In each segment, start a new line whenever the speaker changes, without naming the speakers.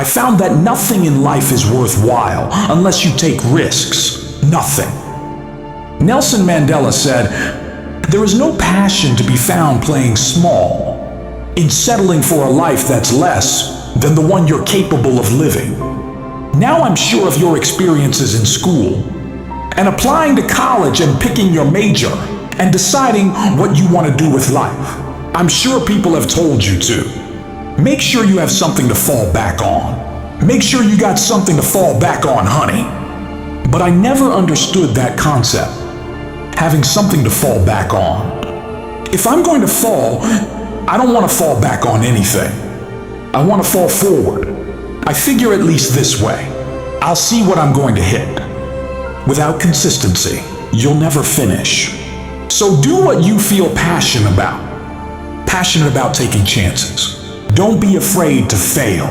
I found that nothing in life is worthwhile unless you take risks. Nothing. Nelson Mandela said, "There is no passion to be found playing small, in settling for a life that's less than the one you're capable of living." Now I'm sure of your experiences in school, and applying to college and picking your major, and deciding what you want to do with life. I'm sure people have told you to. Make sure you have something to fall back on. Make sure you got something to fall back on, honey. But I never understood that concept, having something to fall back on. If I'm going to fall, I don't want to fall back on anything. I want to fall forward. I figure at least this way. I'll see what I'm going to hit. Without consistency, you'll never finish. So do what you feel passionate about. Passionate about taking chances. Don't be afraid to fail.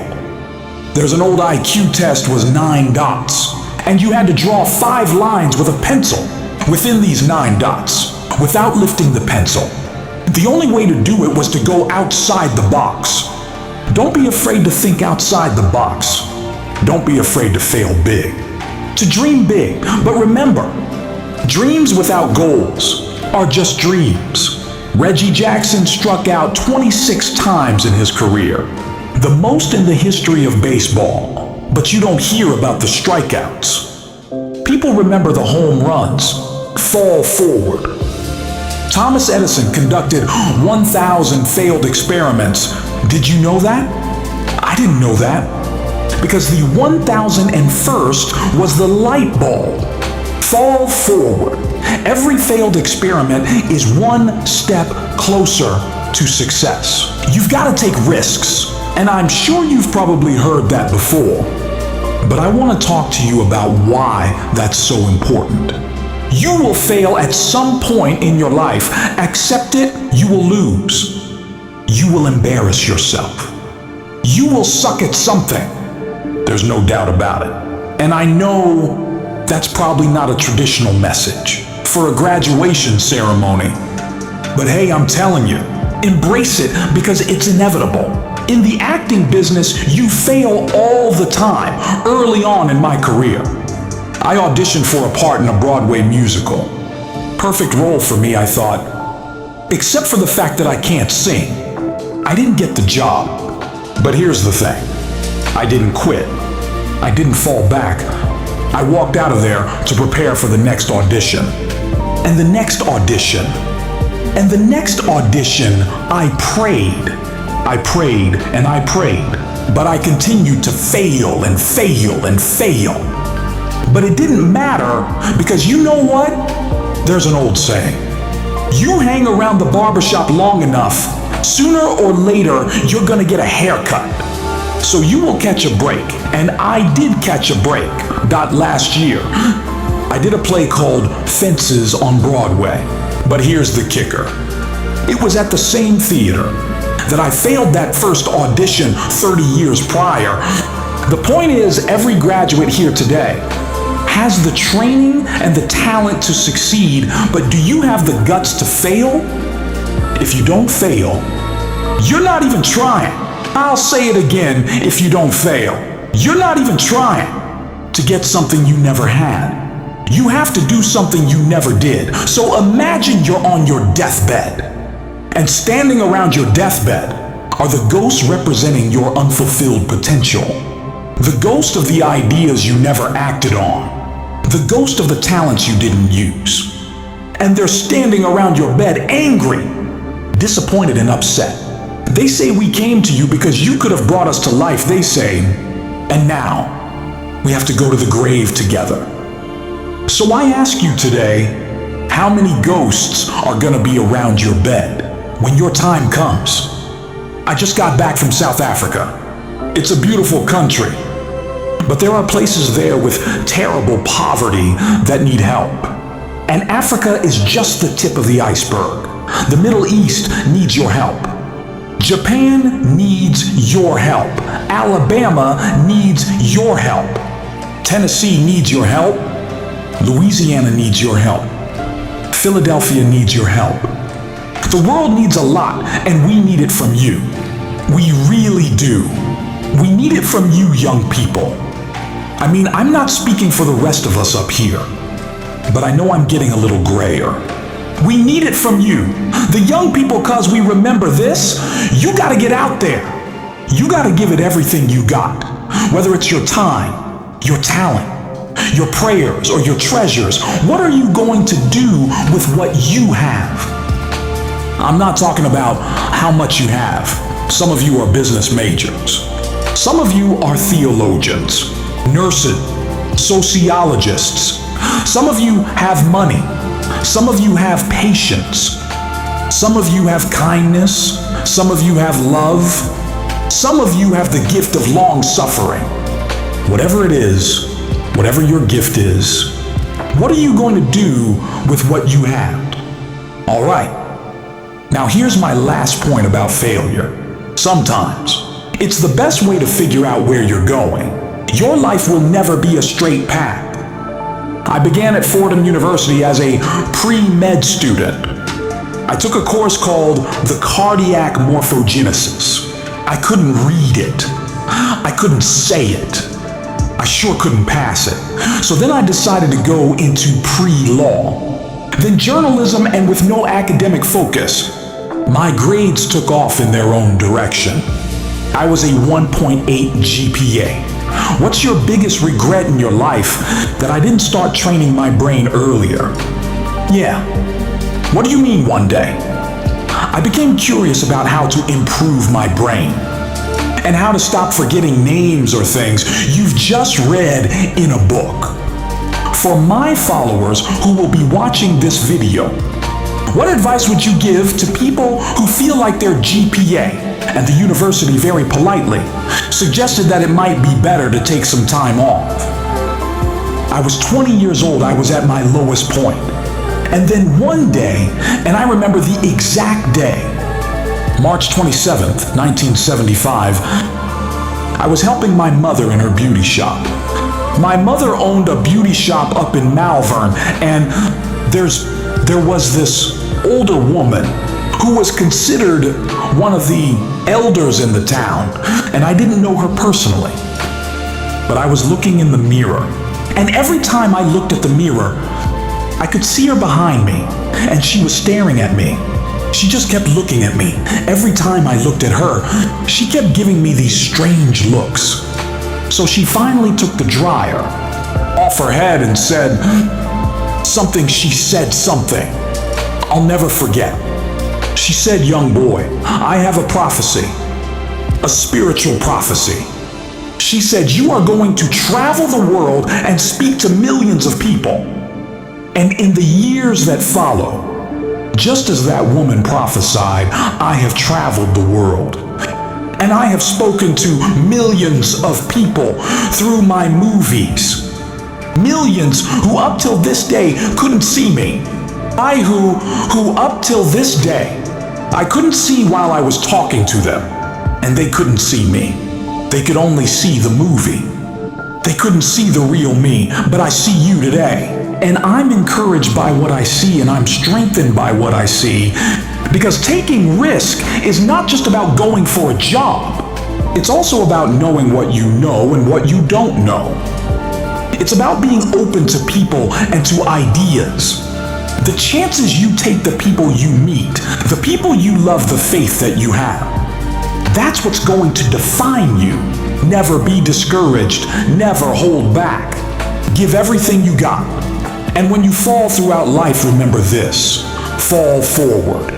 There's an old IQ test was 9 dots, and you had to draw 5 lines with a pencil within these 9 dots without lifting the pencil. The only way to do it was to go outside the box. Don't be afraid to think outside the box. Don't be afraid to fail big. To dream big, but remember, dreams without goals are just dreams. Reggie Jackson struck out 26 times in his career, the most in the history of baseball, but you don't hear about the strikeouts. People remember the home runs. Fall forward. Thomas Edison conducted 1,000 failed experiments. Did you know that? I didn't know that. Because the 1,001st was the light bulb. Fall forward. Every failed experiment is one step closer to success. You've got to take risks, and I'm sure you've probably heard that before. But I want to talk to you about why that's so important. You will fail at some point in your life. Accept it, you will lose. You will embarrass yourself. You will suck at something. There's no doubt about it. And I know that's probably not a traditional message for a graduation ceremony. But hey, I'm telling you, embrace it because it's inevitable. In the acting business, you fail all the time. Early on in my career, I auditioned for a part in a Broadway musical. Perfect role for me, I thought. Except for the fact that I can't sing. I didn't get the job. But here's the thing. I didn't quit. I didn't fall back. I walked out of there to prepare for the next audition. And the next audition. And the next audition, I prayed. I prayed and I prayed. But I continued to fail and fail and fail. But it didn't matter because you know what? There's an old saying. You hang around the barbershop long enough, sooner or later, you're gonna get a haircut. So you will catch a break. And I did catch a break. Last year. I did a play called Fences on Broadway. But here's the kicker. It was at the same theater that I failed that first audition 30 years prior. The point is, every graduate here today has the training and the talent to succeed, but do you have the guts to fail? If you don't fail, you're not even trying. I'll say it again, if you don't fail, you're not even trying to get something you never had. You have to do something you never did. So imagine you're on your deathbed, and standing around your deathbed are the ghosts representing your unfulfilled potential. The ghost of the ideas you never acted on. The ghost of the talents you didn't use. And they're standing around your bed angry, disappointed and upset. They say we came to you because you could have brought us to life, they say, and now we have to go to the grave together. So I ask you today, how many ghosts are gonna be around your bed when your time comes? I just got back from South Africa. It's a beautiful country, but there are places there with terrible poverty that need help. And Africa is just the tip of the iceberg. The Middle East needs your help. Japan needs your help. Alabama needs your help. Tennessee needs your help. Louisiana needs your help. Philadelphia needs your help. The world needs a lot, and we need it from you. We really do. We need it from you, young people. I mean, I'm not speaking for the rest of us up here, but I know I'm getting a little grayer. We need it from you, the young people, cause we remember this. You gotta get out there. You gotta give it everything you got, whether it's your time, your talent, your prayers, or your treasures. What are you going to do with what you have? I'm not talking about how much you have. Some of you are business majors. Some of you are theologians, nurses, sociologists. Some of you have money. Some of you have patience. Some of you have kindness. Some of you have love. Some of you have the gift of long suffering. Whatever it is, whatever your gift is, what are you going to do with what you have? All right. Now here's my last point about failure. Sometimes it's the best way to figure out where you're going. Your life will never be a straight path. I began at Fordham University as a pre-med student. I took a course called the cardiac morphogenesis. I couldn't read it. I couldn't say it. I sure couldn't pass it. So then I decided to go into pre-law. Then journalism, and with no academic focus, my grades took off in their own direction. I was a 1.8 GPA. What's your biggest regret in your life? That I didn't start training my brain earlier. Yeah. What do you mean one day? I became curious about how to improve my brain and how to stop forgetting names or things you've just read in a book. For my followers who will be watching this video, what advice would you give to people who feel like their GPA and the university very politely suggested that it might be better to take some time off? I was 20 years old. I was at my lowest point. And then one day, and I remember the exact day, March 27th, 1975, I was helping my mother in her beauty shop. My mother owned a beauty shop up in Malvern, and there was this older woman who was considered one of the elders in the town, and I didn't know her personally. But I was looking in the mirror, and every time I looked at the mirror, I could see her behind me, and she was staring at me. She just kept looking at me. Every time I looked at her, she kept giving me these strange looks. So she finally took the dryer off her head and said something. She said something I'll never forget. She said, "Young boy, I have a prophecy, a spiritual prophecy." She said, "You are going to travel the world and speak to millions of people." And in the years that follow, just as that woman prophesied, I have traveled the world. And I have spoken to millions of people through my movies. Millions who up till this day couldn't see me. I who up till this day, I couldn't see while I was talking to them. And they couldn't see me. They could only see the movie. They couldn't see the real me, but I see you today. And I'm encouraged by what I see, and I'm strengthened by what I see. Because taking risk is not just about going for a job. It's also about knowing what you know and what you don't know. It's about being open to people and to ideas. The chances you take the people you meet, the people you love, the faith that you have, that's what's going to define you. Never be discouraged. Never hold back. Give everything you got. And when you fall throughout life, remember this: fall forward.